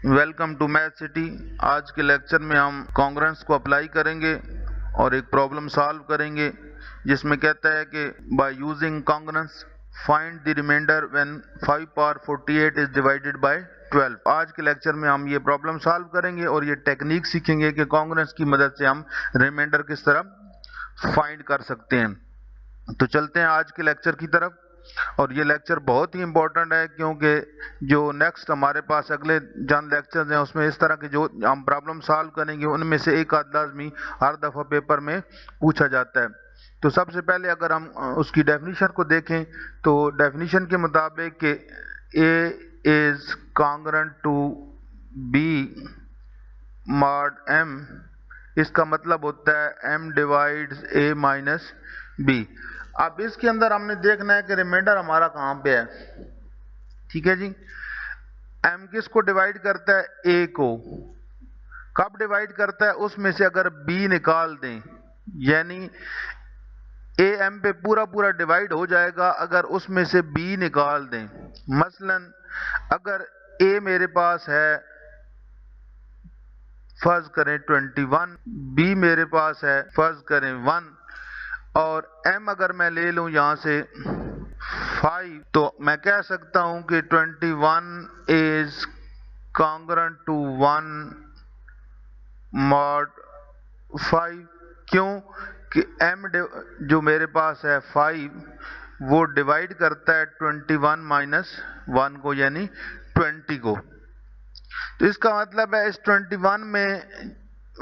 Welcome to math city. आज के lecture में हम कॉन्ग्रुएंस को अप्लाई करेंगे और एक प्रॉब्लम सॉल्व करेंगे जिसमें कहता है कि by using congruence find the remainder when 5 power 48 is divided by 12। आज के लेक्चर में हम ये प्रॉब्लम सॉल्व करेंगे और ये टेक्निक सीखेंगे कि कॉन्ग्रुएंस की मदद से हम रिमाइंडर किस तरह फाइंड कर सकते हैं। तो चलते हैं आज के लेक्चर की तरफ। और ये लेक्चर बहुत ही इम्पोर्टेंट है क्योंकि जो नेक्स्ट हमारे पास अगले चंद लेक्चर्स हैं उसमें इस तरह के जो हम प्रॉब्लम सॉल्व करेंगे उनमें से एक आध लाजमी हर दफ़ा पेपर में पूछा जाता है। तो सबसे पहले अगर हम उसकी डेफिनेशन को देखें तो डेफिनेशन के मुताबिक कि A is congruent to B mod M, इसका मतलब होता है m divides a minus B. अब इसके अंदर हमने देखना है कि रिमाइंडर हमारा कहाँ पे है। ठीक है जी, m किसको डिवाइड करता है? a को। कब डिवाइड करता है? उसमें से अगर b निकाल दें, यानी a m पे पूरा पूरा डिवाइड हो जाएगा अगर उसमें से b निकाल दें। मसलन अगर a मेरे पास है फर्ज करें 21, b मेरे पास है फर्ज करें 1 और m अगर मैं ले लूं यहां से 5, तो मैं कह सकता हूं कि 21 इज कॉन्ग्रुएंट टू 1 मॉड 5। क्यों कि m जो मेरे पास है 5 वो डिवाइड करता है 21 माइनस 1 को, यानी 20 को। तो इसका मतलब है इस 21 में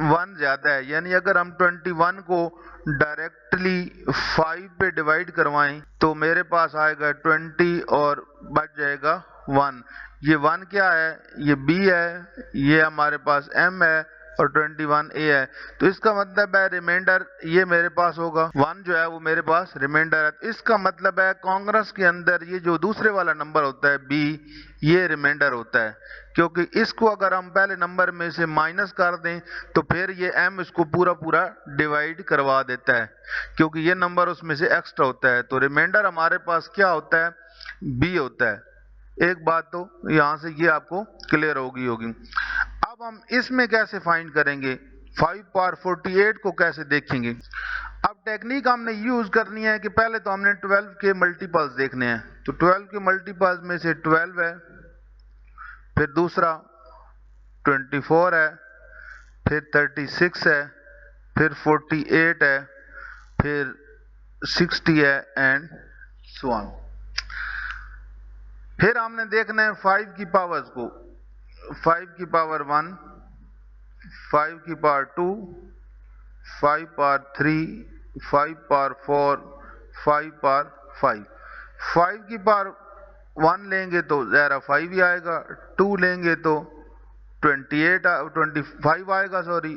1 ज्यादा है, यानी अगर हम 21 को डायरेक्टली 5 पे डिवाइड करवाएं तो मेरे पास आएगा 20 और बच जाएगा 1। ये 1 क्या है? ये b है, ये हमारे पास m है और 21 a है। तो इसका मतलब है रिमाइंडर ये मेरे पास होगा 1 जो है वो मेरे पास रिमाइंडर है। तो इसका मतलब है कॉन्ग्रुएंस के अंदर ये जो दूसरे वाला नंबर होता है b, ये रिमाइंडर होता है, क्योंकि इसको अगर हम पहले नंबर में से माइनस कर दें तो फिर ये m इसको पूरा पूरा डिवाइड करवा देता है, क्योंकि ये नंबर उसमें से एक्स्ट्रा होता है। तो रिमाइंडर हमारे पास क्या होता है? b होता है। एक बात तो यहां से ये आपको क्लियर होगी। अब हम इसमें कैसे फाइंड करेंगे? 5 पावर 48 को कैसे देखेंगे? अब टेक्निक हमने यूज करनी है कि पहले तो हमने 12 के मल्टीपल्स देखने हैं। तो 12 के मल्टीपल्स में से 12 है, फिर दूसरा 24 है, फिर 36 है, फिर 48 है, फिर 60 है एंड सो ऑन। फिर हमने देखना है 5 की पावर्स को। 5 की पावर 1, 5 की पावर 2, 5 पावर 3, 5 पावर 4, 5 पावर 5। 5 की पावर 1 लेंगे तो ज़रा 5 ही आएगा, 2 लेंगे तो 25 आएगा, सॉरी,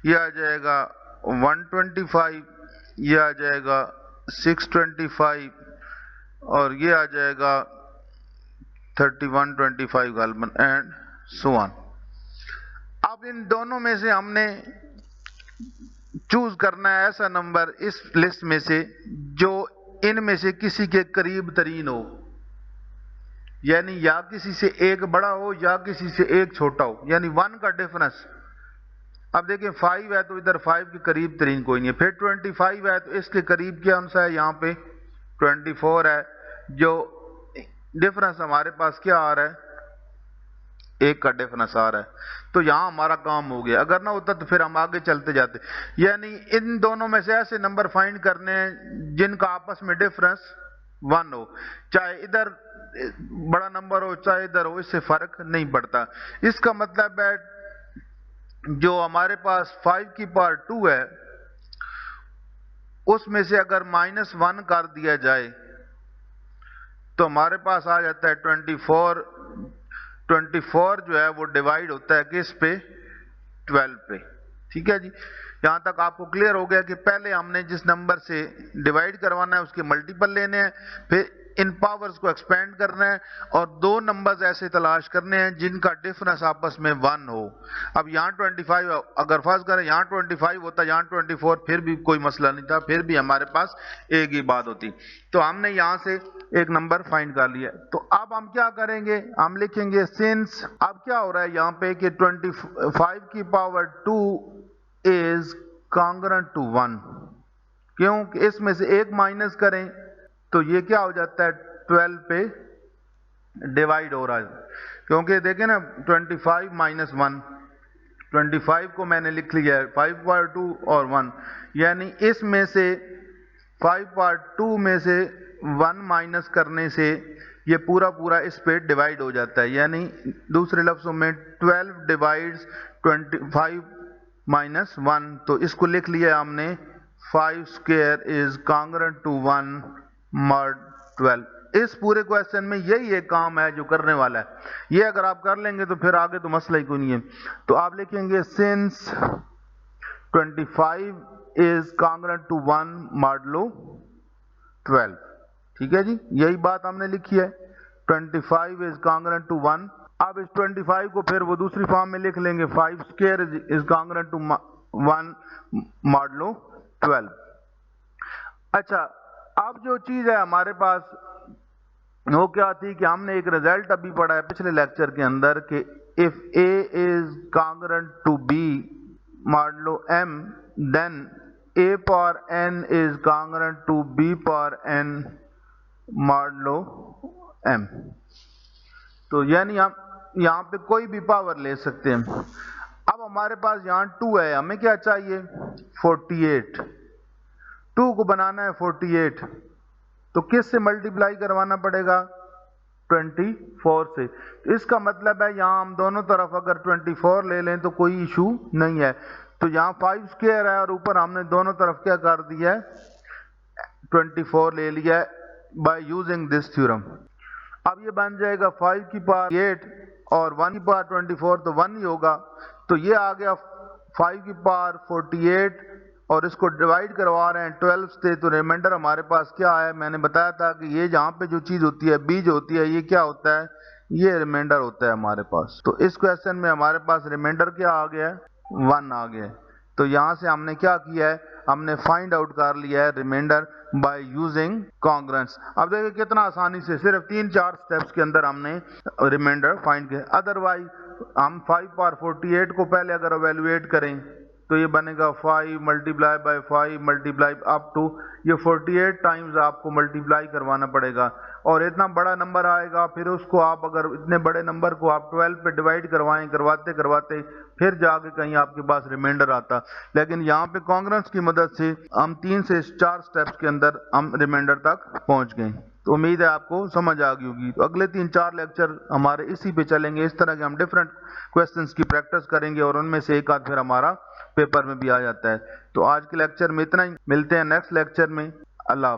ये आ जाएगा 125, ये आ जाएगा 625 और ये आ जाएगा 3125 गालबन एंड सो ऑन। अब इन दोनों में से हमने चूज करना है ऐसा नंबर इस लिस्ट में से जो इनमें से किसी के करीब तरीन हो, यानी या किसी से एक बड़ा हो या किसी से एक छोटा हो, यानी 1 का डिफरेंस। अब देखिए 5 है तो इधर 5 के करीब तरीन कोई नहीं है, फिर 25 है तो इसके करीब क्या सा है? यहाँ पे 24 है। जो डिफरेंस हमारे पास क्या आ रहा है? 1 का डिफरेंस आ रहा है। तो यहां हमारा काम हो गया। अगर ना होता तो फिर हम आगे चलते जाते। यानी इन दोनों में से ऐसे नंबर फाइंड करने हैं जिनका आपस में डिफरेंस 1 हो, चाहे इधर बड़ा नंबर हो चाहे इधर हो, इससे फर्क नहीं पड़ता। इसका मतलब है जो हमारे पास 5 की पावर 2 है उसमें से अगर -1 कर दिया जाए तो हमारे पास आ जाता है 24। 24 जो है वो डिवाइड होता है किस पे? 12 पे। ठीक है जी, यहां तक आपको क्लियर हो गया कि पहले हमने जिस नंबर से डिवाइड करवाना है उसके मल्टीपल लेने हैं, फिर इन पावर्स को एक्सपेंड करना है और दो नंबर्स ऐसे तलाश करने हैं जिनका डिफरेंस आपस में 1 हो। अब यहाँ 25 अगर फर्ज करें यहाँ 25 होता, यहाँ 24, फिर भी कोई मसला नहीं था, फिर भी हमारे पास एक ही बात होती। तो हमने यहाँ से एक नंबर फाइंड कर लिया। तो अब हम क्या करेंगे, हम लिखेंगे सिंस, अब क्या हो रहा है यहाँ पे कि 25 की पावर 2 इज कॉन्ग्रुएंट टू 1, क्योंकि इसमें से एक माइनस करें तो ये क्या हो जाता है 12 पे डिवाइड हो रहा है, क्योंकि देखें ना 25 माइनस 1, 25 को मैंने लिख लिया है 5 पावर 2 और 1, यानी इसमें से 5 पावर 2 में से 1 माइनस करने से ये पूरा पूरा इस पे डिवाइड हो जाता है, यानी दूसरे लफ्जों में 12 डिवाइड्स 25 माइनस 1। तो इसको लिख लिया हमने 5 square is congruent to 1 mod 12। इस पूरे क्वेश्चन में यही एक काम है जो करने वाला है, ये अगर आप कर लेंगे तो फिर आगे तो मसला ही कोई नहीं है। तो आप लिखेंगे since 25 is congruent to 1 modulo 12, ठीक है जी, यही बात हमने लिखी है, 25 इज कॉन्ग्रुएंट टू 1। अब इस 25 को फिर वो दूसरी फॉर्म में लिख लेंगे 5 square is congruent to 1 modulo 12। अच्छा, अब जो चीज है हमारे पास वो क्या थी कि हमने एक रिजल्ट अभी पढ़ा है पिछले लेक्चर के अंदर कि if a is congruent to b modulo m then a power n is congruent to b power n modulo m। तो यानी हम यहाँ पे कोई भी पावर ले सकते हैं। अब हमारे पास यहाँ 2 है, हमें क्या चाहिए 48, 2 को बनाना है 48, तो किस से मल्टीप्लाई करवाना पड़ेगा 24 से। तो इसका मतलब है यहाँ हम दोनों तरफ अगर 24 ले लें तो कोई इशू नहीं है। तो यहाँ 5 स्क्वायर है और ऊपर हमने दोनों तरफ क्या कर दिया है 24 ले लिया है बाय यूजिंग दिस थ्योरम। अब ये बन जाएगा 5 की पावर 8 और 1 की पावर 24, तो 1 ही होगा। तो ये आ गया 5 की पावर 48 और इसको डिवाइड करवा रहे हैं 12 से, तो रिमाइंडर हमारे पास क्या है, मैंने बताया था कि ये जहाँ पे जो चीज़ होती है बीज होती है, ये क्या होता है, ये रिमाइंडर होता है हमारे पास। तो इस क्वेश्चन में हमारे पास रिमाइंडर क्या आ गया है 1 आ गया है। तो यहाँ से हमने क्या किया है, हमने फाइंड आउट कर लिया है रिमाइंडर बाय यूजिंग कॉन्ग्रुएंस। अब देखिए कितना आसानी से सिर्फ 3-4 स्टेप्स के अंदर हमने रिमाइंडर फाइंड किया। अदरवाइज हम 5 पावर 48 को पहले अगर एवेल्युएट करें तो ये बनेगा 5 multiply by 5 multiply up to, ये 48 टाइम्स आपको मल्टीप्लाई करवाना पड़ेगा और इतना बड़ा नंबर आएगा। फिर उसको आप अगर इतने बड़े नंबर को आप 12 पे डिवाइड करवाएं, करवाते करवाते फिर जाके कहीं आपके पास रिमाइंडर आता। लेकिन यहाँ पे कॉन्ग्रुएंस की मदद से हम 3 से 4 स्टेप्स के अंदर हम रिमाइंडर तक पहुँच गए। तो उम्मीद है आपको समझ आ गई होगी। तो अगले 3-4 लेक्चर हमारे इसी पे चलेंगे, इस तरह के हम डिफरेंट क्वेश्चंस की प्रैक्टिस करेंगे और उनमें से एक आध फिर हमारा पेपर में भी आ जाता है। तो आज के लेक्चर में इतना ही, मिलते हैं नेक्स्ट लेक्चर में। अल्लाह।